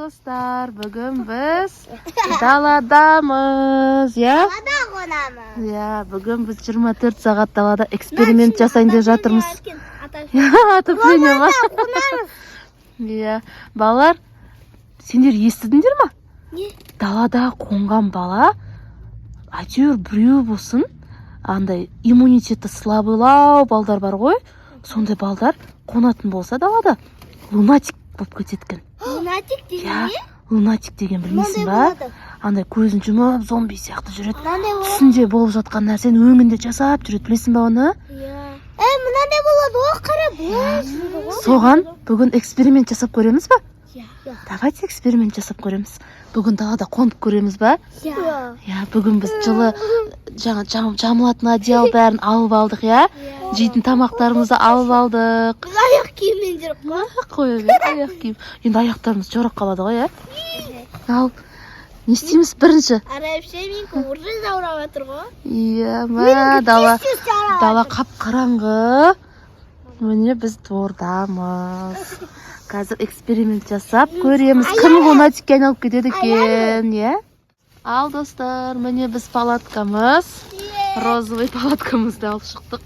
достар, бүгін біз даладамыз, я? Далада қонамыз. Я, бүгін біз 24 сағат далада эксперимент жасайын деп жатырмыз. Отопление ма? Я, балалар, сендер естідіңдер ма? Не? Далада қонған бала, әйтеуір біреу болсын, андай иммунитеті слабылау балдар бар ғой, сондай балдар қонатын болса далада, лунатик болып кететкен. Лунатик деген не? Лунатик деген білмейсің ба? Андай көзін жұмып, зомби сияқты жүреді. Мынандай болады. Түсінде болып жатқан нәрсені өңінде жасап жүреді, білесің ба оны? Мынандай болады, о, қара бұлай. Соған бүгін эксперимент жасап көреміз ба? Давайте эксперимент жасап көреміз. Бүгін далада қонып көреміз ба? Бүгін біз жылы жамылатын одеял бәрін алып алдық, я? Жейтін тамақтарымызды алып алдық. Біз аяқ киіммен жүріп Қоя бер, аяқ киім. Енді аяқтарымыз жорап қалады ғой, я? Ал, не істейміз бірінші? Арабшеменкі уже жаурап отыр ғой. Дала қап-қараңғы. Міне біз тордамыз. Қазір эксперимент жасап көреміз. Кім лунатикке айналып кетеді екен, е? Ал, достар, міне біз палаткамыз. Розовый палаткамызды алып шықтық.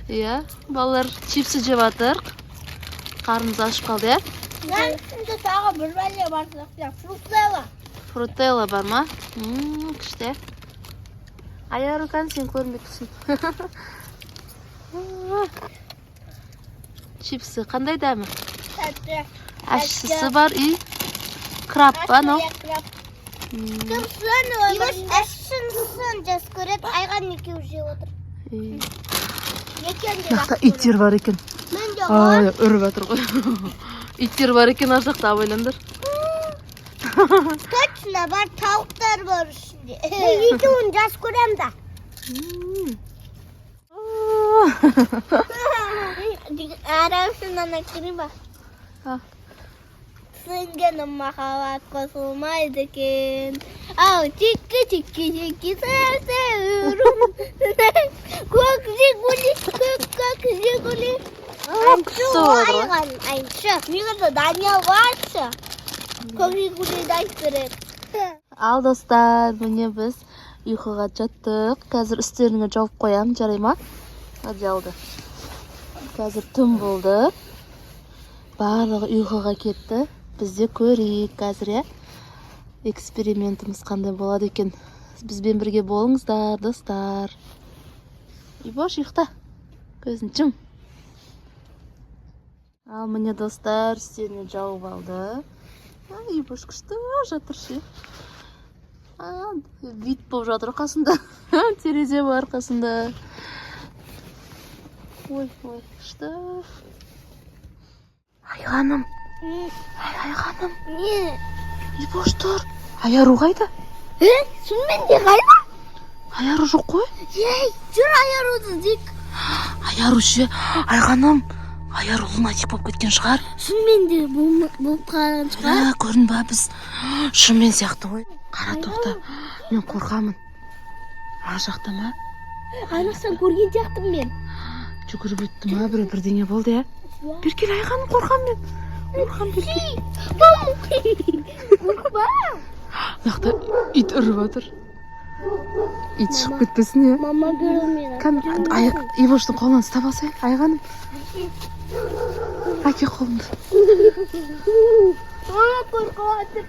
Е, балалар чипсы жеп жатыр. Қарнымыз ашып қалды, е? Енді тағы бір бәле бар, фрутелла. Фрутелла бар ма? Күшті. Аярукан сен көрмексің. Чипсы қандай дәмі? Әшісі бар, и краб ба, но? Әшісін жас көреді, айған екеу жеп отыр. Мақта иттер бар екен. Ай, үріп атыр ғой. Иттер бар екен, ар жақта абайландар. Точно бар, тауықтар бар ішінде. Екеуін жас көрем да. Арабшынан кірі ба? Сіңгенім махаббат қосылмайды екен. Ау, чекки сәр-сәурім. Көк жигули. Айшы. Мегірді Даниял баршы. Көк жигулиді айтырып. Ал, достар, міне біз ұйқыға жаттық. Қазір үстеріңе жауып қоям, жарай ма? Одеялды. Қазір түн болды. Барлығы ұйқыға кетті. Бізде көрейік қазір, е? Экспериментіміз қандай болады екен. Бізбен бірге болыңыздар, достар. Ибош, ұйықта. Көзін жым. Ал, міне, достар, үстеріне жауып алды. Ибош күшті жатыр ше. Вид болып жатыр қасында. Терезе бар қасында. Ой, күшті. Айғаным. Айғаным. Не? Ибош тұр. Аяру қайда? Шынымен де қайда? Аяру жоқ қой. Жүр аяруды дек. Аяру ше. Айғаным. Аяру лунатик болып кеткен шығар. Шынымен де болып қалған шығар. Көрін ба біз. Шынымен сияқты ғой. Қара тоқта. Мен қорқамын. Ар жақта ма? Анықтан көрген сияқтым мен. Жүгіріп өтті ма? Бірдеңе болды, е? Беркел, айғаным, қорқам мен. Қорқам, Беркел. Қорқыба. Мақта ит үріп отыр. Ит шығып кетпесін, е? Мама көрі мені. Ибоштың қолынан ұстап алсай, айғаным. Әке қолымды. Қорқып отыр.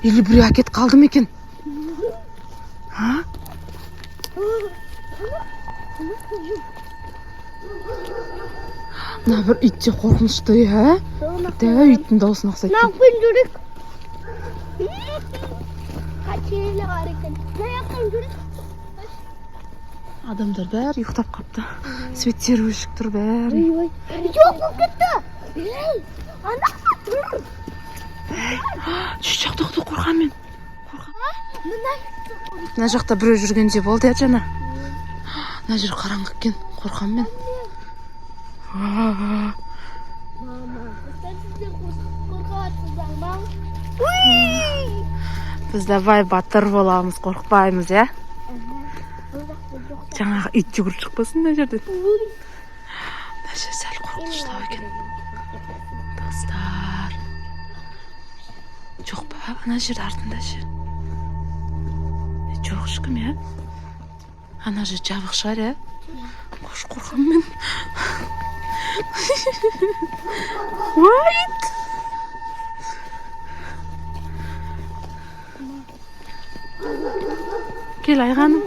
Или біреу әкет қалды ма екен? Мына бір итте қорқынышты, е? Дәу иттің даусын ұқсайды. Нақпен жүрек. Қачелі қар екен. Наяқтан жүрек. Адамдар бәрі ұйықтап қапты. Светтері өшік тұр бәрі. Жоқ болып кетті. Ана тұр. Жақта қорқам мен. Мына жақта біреу жүргенде болды, жана. Мына жер қараңғы екен, қорқам мен. Мама, сізден қорқаватсыздар ма? Біз давай батыр боламыз, қорқпаймыз, е? Жаңағы ит жүгіріп шықпасын мына жерден. Ше сәл қорқыныштау екен. Достар. Жоқ па? Ана жер артында ше. Жоқ ешкім, я? Ана жер жабық шығар, я? Қош қорқам мен. Уайт! Кел, Айғаным.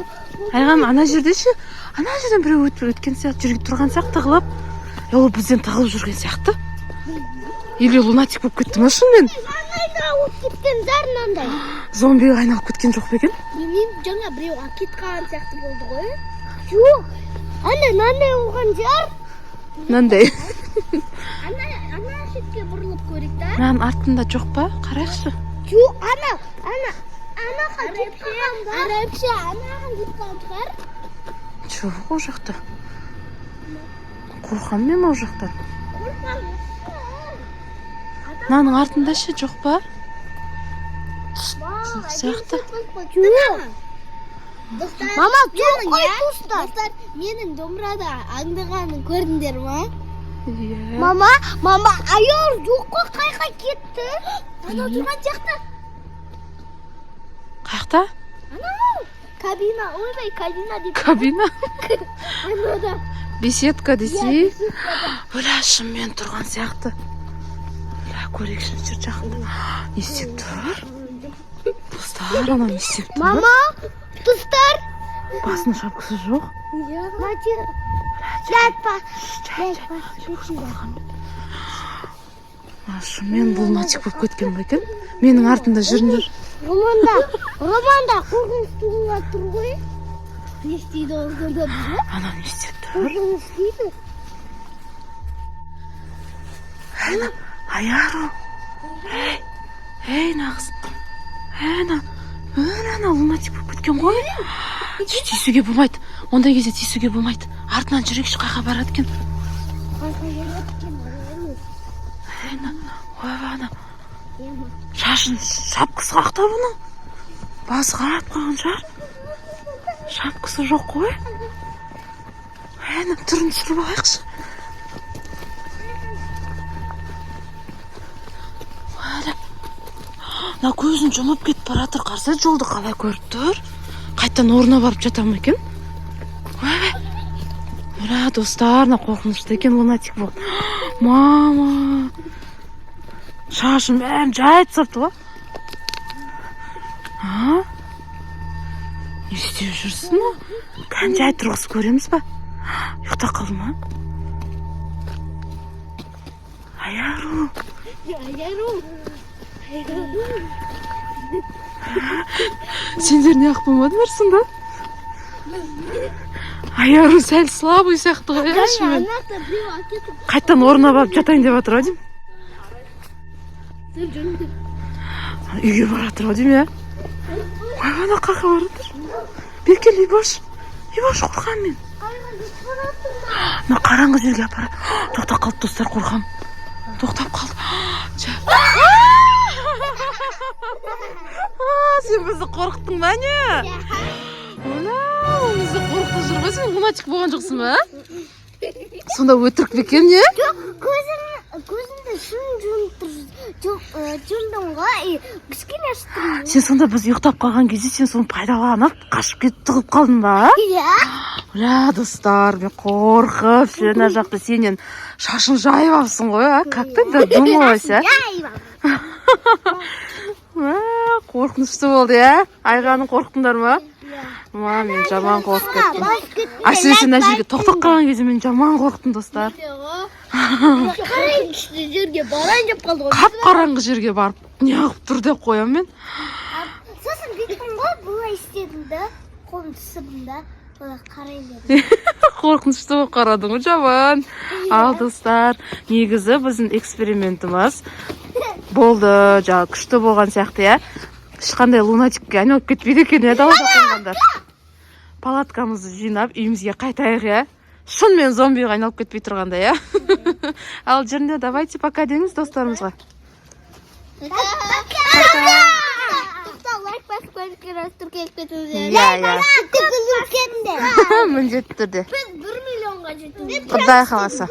Айғаным, ана жерде ше. Ана жерден біреу өткен сияқты, жүрген тұрған сияқты тығылып. Ол бізден тығылып жүрген сияқты. Или лунатик болып кетті ма шынымен? Айналып кеткен зарнандай. Зомбиға айналып кеткен жоқ па екен? Мен жаңа біреу акет қалған сияқты болды ғой. Жоқ. Нандай болған жар. Нандай. Ана шетке бұрылып көрейік та. Маған артында жоқ па? Қарайықшы. Жоқ, анаға кетіп қалғанда. Арапша, анаға кетіп қалғандар. Жоқ, ол жақта. Қорқам мен ол жақтан. Мынаның артында ше жоқ па? Жоқ сияқты. Жоқ. Мама, жоқ қой достар. Менің домбырада аңдығанын көрдіңдер ма? Иә. Мама, аяр жоқ қой, қайқа кетті. Ана тұрған жақта. Қаяқта? Анау. Кабина, ойбай, кабина деп. Кабина? Анада. Беседка десе. Оля, шынымен тұрған сияқты. Оля, көрейікші жер жақында. Не істеп тұр? Достар, ана не істеп тұр? Мама, достар. Басының шапкасы жоқ. Шынымен бұл лунатик болып кеткен ба екен? Менің артында жүріңдер. Романда қорқыныш туғызып тұр ғой. Не істейді ол көрді біз? Ана не істеп тұр? Қорқыныш дейді. Аяру. Ей, нағыз. Ана лунатик болып кеткен ғой. Тиісуге болмайды. Ондай кезде тиісуге болмайды. Артынан жүрекші қайға барады екен. Ана. Шашын шапқысы қақта бұның. Басы қарап қалған шығар. Шапқысы жоқ қой. Түрін түсіріп алайықшы. Мына көзін жұмып кетіп баратыр. Қарсы жолды қалай көріп тұр. Қайттан орнына барып жата ма екен? Ура, достар, қорқынышты екен лунатик болды. Мама. Шашын бәрін жай тастапты ғой. Не істеп жүрсің? Кән жай тұрғызып көреміз ба? Ұйықтап қалды ма? Аяру. Сендер не ақ болмадыңдар сонда? Аяру сәл слабый сияқты ғой. Қайттан орнына барып жатайын деп жатыр ау деймін. Үйге баратыр ау деймін, я? Ана қақа баратыр. Беркел, Ибаш, қорқам мен. Мына қараңғы жерге апарады. Тоқтап қалды, достар, қорқам. Тоқтап қалды. Сен бізді қорқыттың ба, не? Бізді қорқытып жүр ғой, сен лунатик болған жоқсың ба? Сонда өтірік бекен, не? Жоқ, көзімді шын жұмдым ғой, кішкене аштым. Сен сонда біз ұйықтап қалған кезде сен соны пайдаланып, қашып кетіп тығып қалдың ба? Иә. Оля, достар, мен қорқып, жена жақта сенен шашын жайып алыпсың ғой, а? Как ты додумалась, а? Қорқынышты болды, я? Айғаның қорқтыңдар ма? Ма, мен жаман қорқып кеттім. Сен мына жерге тоқтап қалған кезде мен жаман қорқтым, достар. Қарайын түсті жерге барайын деп қалды ғой. Қап-қараңғы жерге барып, не қылып тұр деп қоям мен. Сосын бүйттім ғой, бұлай істедім да, қолым түсірдім да, бұлай қарайын дедім. Қорқынышты болып қарадың ғой, жаман. Ал, достар, негізі біздің экспериментіміз болды, күшті болған сияқты, я? Ешқандай лунатикке айналып кетпейді екен, я, далада қонғандар. Палаткамызды жинап, үйімізге қайтайық, я? Шынымен зомбиға айналып кетпей тұрғанда, я? Ал, жүрінде, давайте пока деңіз достарымызға. Тоқта, лайк басып көріп түркеліп кетіңіздер. Міндетті түрде. Біз 1 миллионға жетеміз. Құдай қаласа.